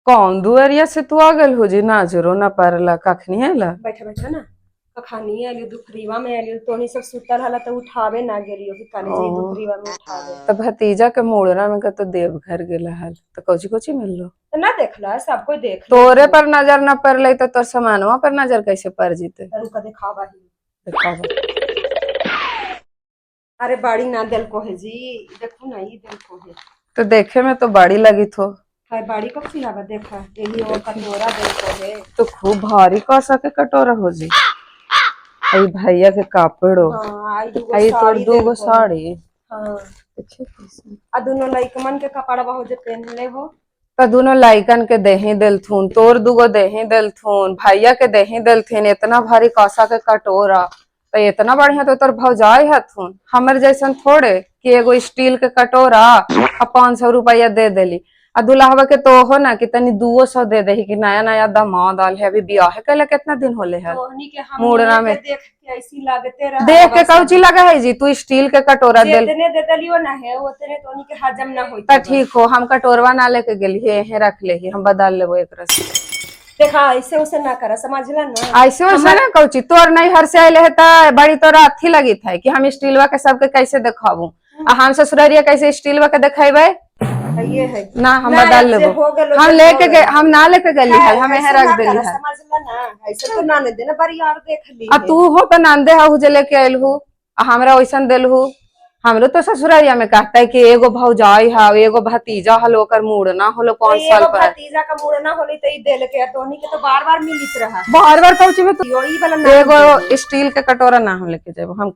कौन दुआरिया से तू आ गल हो जी नाजरो ना परला कखनी हैला। बैठा बैठा ना कखानी आलियो दुखरीवा में आलियो तोनी सब सुतल हला तो उठावे ना गेलियो कि काले जी ओ दुखरीवा में उठावे। तो भतीजा के मोड़ना में का तो देवघर गेला हल तो कोची कोची मिललो। तो ना देखला सब कोई देख ले तोरे पर नजर न पड़ले तो तोर सामानवा पर नजर कैसे पड़ जीते। रुका दिखावा ही। दिखावा। अरे बाड़ी ना दिल को है जी देखो ना ये दिल को है। तो देखे में तो बड़ी लगी थो। हाय बाड़ी को खिलावा देखा यही वो कटोरा दिल को है। तो खूब भारी कह सके कटोरा हो जी। आई भैया के कापड़ो हाँ आई आई तोर साड़ी दूगो साड़ी। हाँ अच्छे कैसे आ दोनों लइकमन के कपड़ा हो जे पहनले हो। तो दोनों लाइकन के दही दिलथुन तोर दुगो दही दिलथुन भैया के दही दिलथिन इतना भारी कौसा के कटोरा तो इतना बढ़िया तो तोर भौजाई हथुन हमर जैसन थोड़े कि एगो स्टील के कटोरा आ 500 रुपया दे देली आ दुल्हवा के तो हो ना कि तनी 200 दे दही कि नया नया दामाद आल है अभी ब्याह कैला कितना दिन होले है तोहनी के हम मुड़ना में देख के ऐसी लागते रहा देख के कौची लगा है जी तू स्टील के कटोरा दिल जितने दे दलियो ना है उतने तोहनी के हजम ना होई तो ठीक हो हम कटोरवा ना लेके गेली हे रख ले हम बदल लेबो एक रस देखा ऐसे उसे ना करा समझला ना। ऐसे वैसे ना कौची तोर नहीं हर से आइले है त बड़ी तोरा अथी लगी था कि हम स्टीलवा के सबके कैसे दिखाबू आ हम ससुरारिया कैसे स्टीलवा के दिखेबे ये है ना हम बदल लेबो हम लेके गए हम ना लेके गेली है हम यहाँ रख देली है समझला ना ऐसे तो ना ने देना बड़ी यार देख ली आ तू हो तो नंदे हु जे लेके आइलहु आ हमरा वैसन देलहु हमरो तो ससुरारिया में कहता है कि एगो भौजाई है एगो भतीजा हलो ओकर मुड़ना होलो 5 साल पर भतीजा का मुड़ना होली तो ई देल के तोहनी के तो बार बार मिलित रहा बार बार कौची में तू योही वाला ना एगो स्टील के कटोरा ना हम लेके जाबो हम